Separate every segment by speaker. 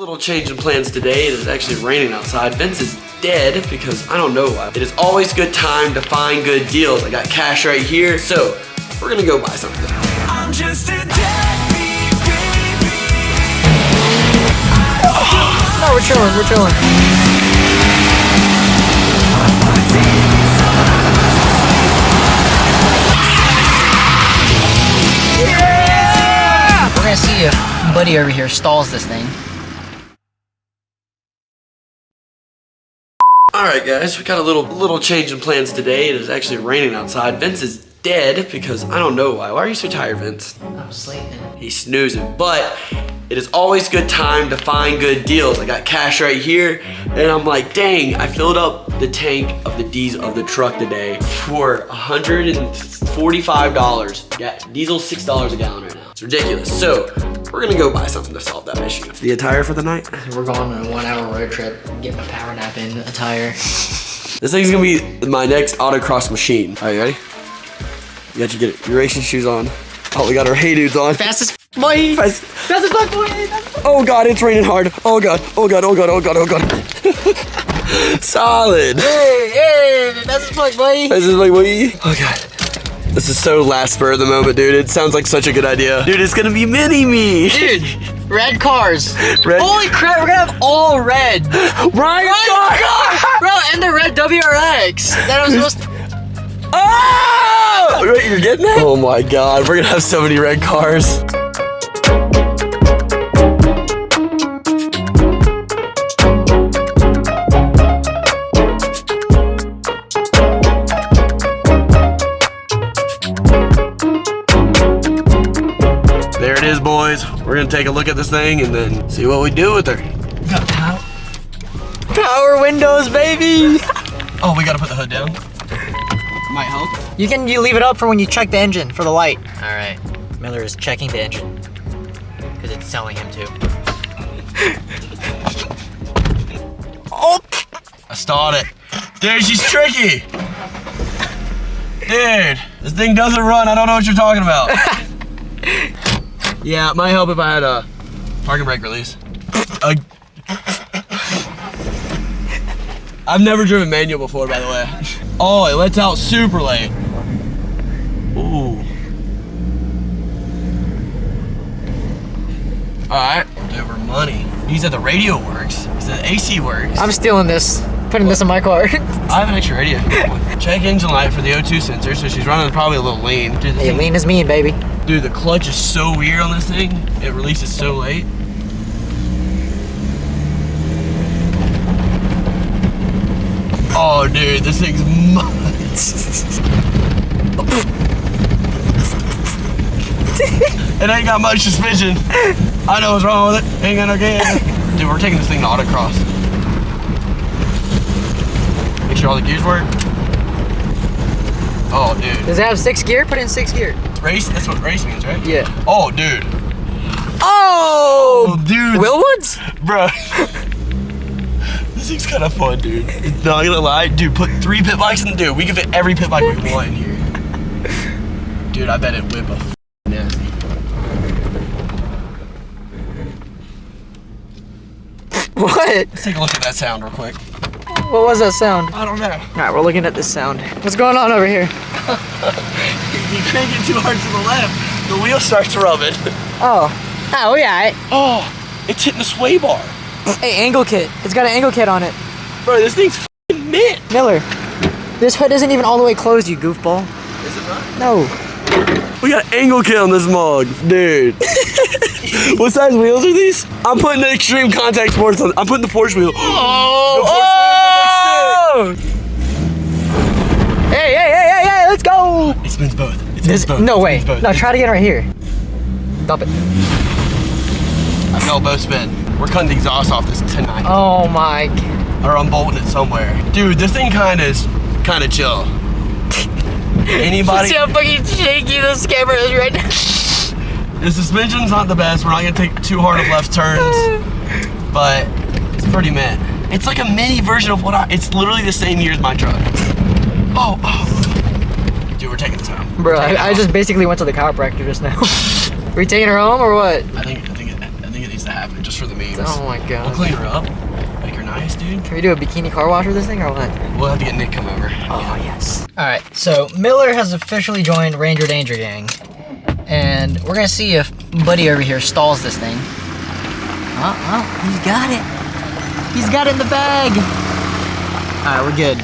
Speaker 1: Little change in plans today. It is actually raining outside. Vince is dead because I don't know why. It is always good time to find good deals. I got cash right here, so we're gonna go buy something. I'm just a deadbeat baby.
Speaker 2: No, we're chilling, we're chilling. Yeah! We're gonna see if Buddy over here stalls this thing.
Speaker 1: Alright guys, we got a little change in plans today. It is actually raining outside. Vince is dead because I don't know why. Why are you so tired, Vince?
Speaker 2: I'm sleeping.
Speaker 1: He's snoozing, but it is always good time to find good deals. I got cash right here, and I'm like, dang, I filled up the tank of the diesel of the truck today for $145. Yeah, diesel's $6 a gallon right now. It's ridiculous. So we're gonna go buy something to solve that issue. The attire for the night?
Speaker 2: We're going on a 1-hour road trip, getting a power nap in attire.
Speaker 1: This thing's gonna be my next autocross machine. All right, you ready? You got your racing shoes on. Oh, we got our Hey Dudes on.
Speaker 2: Fastest boy! Fastest boy!
Speaker 1: Oh God, it's raining hard. Oh God, oh God, oh God, oh God, oh God. Solid.
Speaker 2: Hey, fastest boy!
Speaker 1: This is like, oh God. This is so last spur of the moment, dude. It sounds like such a good idea. Dude, it's gonna be mini-me.
Speaker 2: Dude, red cars.
Speaker 1: Red.
Speaker 2: Holy crap, we're gonna have all red.
Speaker 1: Right?
Speaker 2: Bro, and the red WRX that I was supposed to...
Speaker 1: Oh! Wait, you're getting that? Oh my God, we're gonna have so many red cars. There it is, boys. We're gonna take a look at this thing and then see what we do with her.
Speaker 2: We got power windows, baby.
Speaker 1: Oh, we gotta put the hood down. Might help.
Speaker 2: You leave it up for when you check the engine for the light. All right, Miller is checking the engine because it's telling him to.
Speaker 1: Oh! I stalled it. Dude, she's tricky. Dude, this thing doesn't run. I don't know what you're talking about. Yeah, it might help if I had a parking brake release. I've never driven manual before, by the way. Oh, it lets out super late. Ooh. All right, dude, we're money. He said the radio works. He said the AC works.
Speaker 2: I'm stealing this, putting this in my car.
Speaker 1: I have an extra radio. Check engine light for the O2 sensor, so she's running probably a little lean. Dude,
Speaker 2: Hey, lean is mean, baby.
Speaker 1: Dude, the clutch is so weird on this thing. It releases so late. Oh, dude, this thing's nuts. It ain't got much suspension. I know what's wrong with it. Ain't got no game. Dude, we're taking this thing to autocross. Make sure all the gears work. Oh, dude.
Speaker 2: Does it have 6 gear? Put in 6 gear.
Speaker 1: Race? That's what race means, right?
Speaker 2: Yeah.
Speaker 1: Oh, dude.
Speaker 2: Oh,
Speaker 1: dude.
Speaker 2: Willwoods?
Speaker 1: Bro. This thing's kind of fun, dude. Not gonna lie. Dude, put 3 pit bikes in the dude. We can fit every pit bike we want in here. Dude, I bet it whip a nasty.
Speaker 2: What?
Speaker 1: Let's take a look at that sound real quick.
Speaker 2: What was that sound?
Speaker 1: I don't know.
Speaker 2: All right, we're looking at this sound. What's going on over here?
Speaker 1: If you crank it too hard to the left, the wheel starts rubbing.
Speaker 2: Oh. Oh, yeah.
Speaker 1: Oh, it's hitting the sway bar.
Speaker 2: Hey, angle kit. It's got an angle kit on it.
Speaker 1: Bro, this thing's f***ing mint.
Speaker 2: Miller, this hood isn't even all the way closed, you goofball.
Speaker 1: Is it not?
Speaker 2: No.
Speaker 1: We got an angle kit on this mug, dude. What size wheels are these? I'm putting the extreme contact sports on. I'm putting the Porsche wheel. Oh!
Speaker 2: Hey, let's go!
Speaker 1: It spins both. It spins both.
Speaker 2: No way.
Speaker 1: Both.
Speaker 2: No, try to get right here. Stop it.
Speaker 1: I felt both spin. We're cutting the exhaust off this tonight.
Speaker 2: Oh my.
Speaker 1: Or I'm bolting it somewhere. Dude, this thing kind of chill. Anybody?
Speaker 2: See how fucking shaky this camera is right now.
Speaker 1: The suspension's not the best. We're not gonna take too hard of left turns, but it's pretty mint. It's like a mini version of it's literally the same year as my truck. Oh. Dude, we're taking this home.
Speaker 2: Bro, I just basically went to the chiropractor just now. Are we taking her home or what?
Speaker 1: I think it needs to happen just for the memes.
Speaker 2: Oh my god.
Speaker 1: We'll clean her up, make her nice, dude.
Speaker 2: Can we do a bikini car wash with this thing or what?
Speaker 1: We'll have to get Nick come over.
Speaker 2: Oh, yes. All right, so Miller has officially joined Ranger Danger Gang. And we're gonna see if Buddy over here stalls this thing. He's got it. He's got it in the bag. All right, we're good.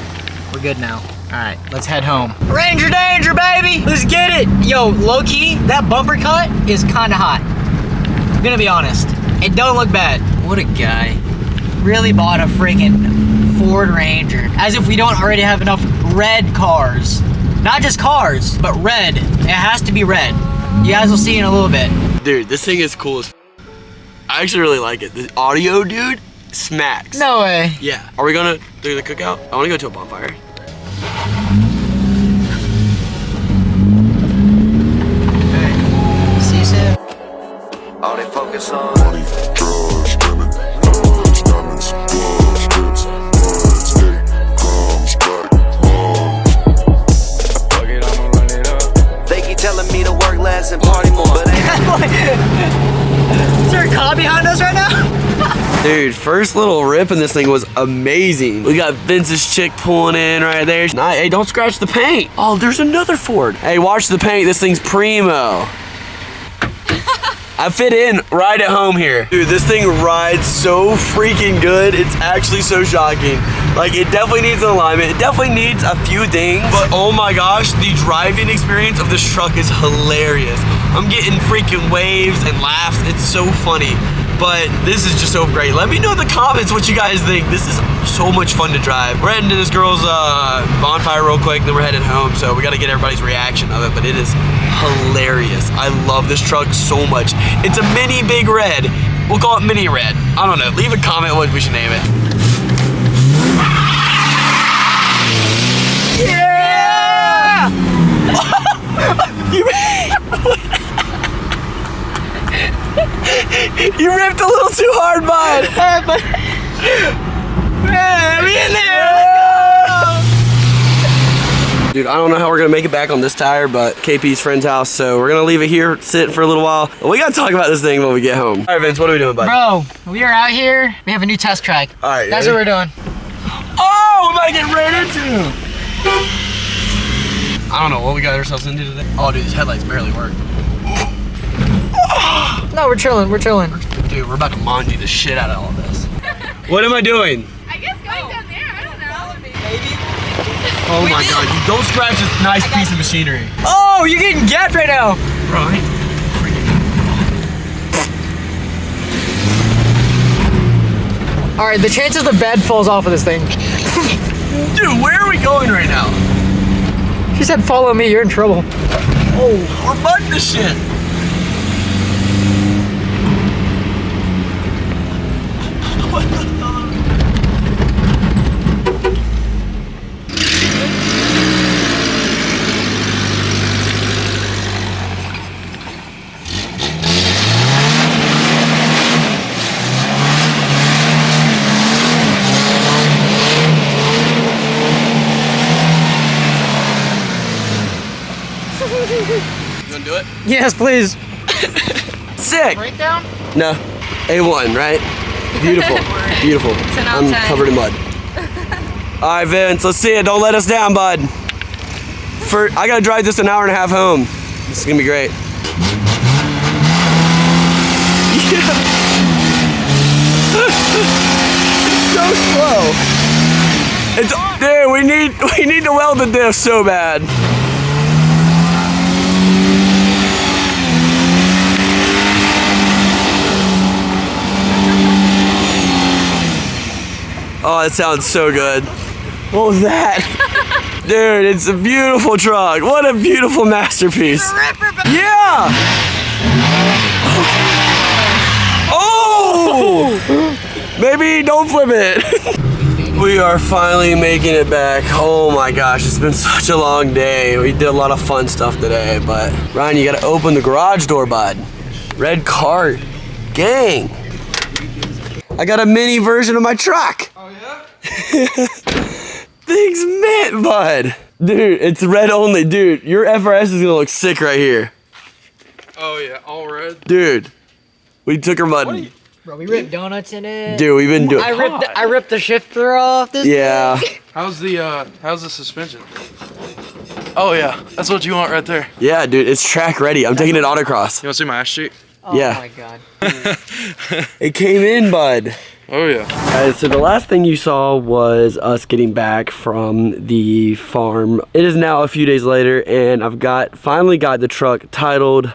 Speaker 2: We're good now. All right, let's head home. Ranger Danger, baby! Let's get it! Yo, low-key, that bumper cut is kinda hot. I'm gonna be honest. It don't look bad. What a guy. Really bought a freaking Ford Ranger. As if we don't already have enough red cars. Not just cars, but red. It has to be red. You guys will see in a little bit.
Speaker 1: Dude, this thing is cool as I actually really like it. The audio, dude, smacks.
Speaker 2: No way.
Speaker 1: Yeah. Are we gonna do the cookout? I wanna go to a bonfire.
Speaker 2: Alright. See you soon.
Speaker 3: All they focus on
Speaker 4: Money, drugs, women, guns, diamonds, gloves, tips, words, day comes back, lunch.
Speaker 3: fuck it, I'ma run it up. They keep telling me to work less and party more, but
Speaker 2: Is there a car behind us right now?
Speaker 1: Dude, first little rip in this thing was amazing. We got Vince's chick pulling in right there. Hey, don't scratch the paint. Oh, there's another Ford. Hey, watch the paint. This thing's primo. I fit in right at home here. Dude, this thing rides so freaking good. It's actually so shocking. Like, it definitely needs an alignment. It definitely needs a few things. But oh my gosh, the driving experience of this truck is hilarious. I'm getting freaking waves and laughs. It's so funny. But this is just so great. Let me know in the comments what you guys think. This is so much fun to drive. We're heading to this girl's bonfire real quick, then we're headed home. So we gotta get everybody's reaction of it, but it is hilarious. I love this truck so much. It's a mini big red. We'll call it mini red. I don't know. Leave a comment what we should name it. Yeah! You ripped a little too hard, bud. Man, be in there. Dude, I don't know how we're gonna make it back on this tire, but KP's friend's house, so we're gonna leave it here, sit for a little while. We gotta talk about this thing when we get home. All right, Vince, what are we doing, bud?
Speaker 2: Bro, we are out here. We have a new test track.
Speaker 1: All right,
Speaker 2: that's what we're doing.
Speaker 1: Oh, we might get ran into. I don't know what we got ourselves into today. Oh, dude, these headlights barely work.
Speaker 2: No, we're chilling. We're chilling.
Speaker 1: Dude, we're about to manji the shit out of all of this. What am I doing?
Speaker 5: I guess going down there, I don't know.
Speaker 2: Maybe.
Speaker 1: Oh my god, you don't scratch this nice piece of machinery.
Speaker 2: Oh, you're getting gapped right now.
Speaker 1: Bro, I ain't
Speaker 2: All right, the chances the bed falls off of this thing.
Speaker 1: Dude, where are we going right now?
Speaker 2: She said, follow me, you're in trouble.
Speaker 1: Oh, we're mudding this shit. What the fuck? You gonna do it?
Speaker 2: Yes, please.
Speaker 1: Sick.
Speaker 2: Breakdown?
Speaker 1: No, A1, right? Beautiful, beautiful.
Speaker 5: 10 out of
Speaker 1: I'm
Speaker 5: 10.
Speaker 1: covered in mud. All right, Vince, let's see it. Don't let us down, bud. I gotta drive this an hour and a half home. This is gonna be great. Yeah. It's so slow. Dude, we need to weld the diff so bad. Oh, that sounds so good. What was that? Dude, it's a beautiful truck. What a beautiful masterpiece. Yeah! Oh! Maybe don't flip it. We are finally making it back. Oh my gosh, it's been such a long day. We did a lot of fun stuff today, but Ryan, you gotta open the garage door, bud. Red cart. Gang. I got a mini version of my truck. Oh yeah? Thing's mint, bud. Dude, it's red only. Dude, your FRS is gonna look sick right here.
Speaker 6: Oh yeah, all red.
Speaker 1: Dude, we took her mud.
Speaker 2: Bro, we ripped donuts in it.
Speaker 1: Dude, we've been doing.
Speaker 2: I ripped the shifter off this
Speaker 1: Yeah.
Speaker 2: thing.
Speaker 6: How's the suspension? Oh yeah, that's what you want right there.
Speaker 1: Yeah, dude, it's track ready. I'm taking it autocross.
Speaker 6: You wanna see my ass cheek?
Speaker 2: Oh
Speaker 1: Yeah.
Speaker 2: my god.
Speaker 1: It came in, bud.
Speaker 6: Oh yeah.
Speaker 1: Guys, so the last thing you saw was us getting back from the farm. It is now a few days later, and I've finally got the truck titled,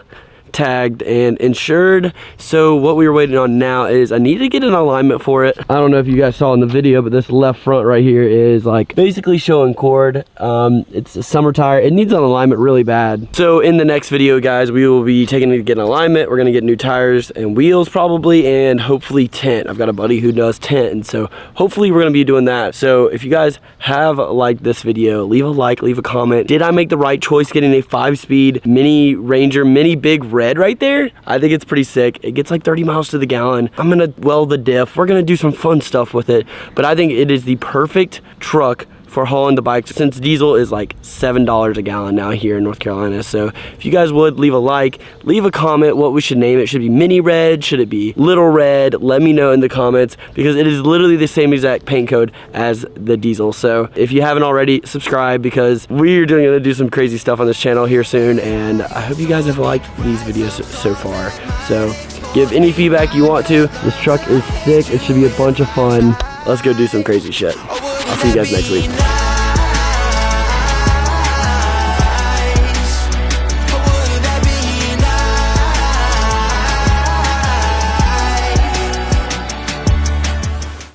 Speaker 1: tagged, and insured. So what we were waiting on now is I need to get an alignment for it. I don't know if you guys saw in the video, but this left front right here is like basically showing cord. It's a summer tire. It needs an alignment really bad. So in the next video, guys, we will be taking it to get an alignment. We're gonna get new tires and wheels probably, and hopefully tint. I've got a buddy who does tint, and so hopefully we're gonna be doing that. So if you guys have liked this video, leave a like, leave a comment. Did I make the right choice getting a 5-speed mini Ranger, mini big red right there? I think it's pretty sick. It gets like 30 miles to the gallon. I'm gonna weld the diff. We're gonna do some fun stuff with it, but I think it is the perfect truck for hauling the bikes, since diesel is like $7 a gallon now here in North Carolina. So if you guys would leave a like, leave a comment what we should name it. Should it be mini red? Should it be little red? Let me know in the comments, because it is literally the same exact paint code as the diesel. So if you haven't already, subscribe, because we're gonna do some crazy stuff on this channel here soon, and I hope you guys have liked these videos so far. So give any feedback you want to. This truck is sick. It should be a bunch of fun. Let's go do some crazy shit. I'll see you guys next week.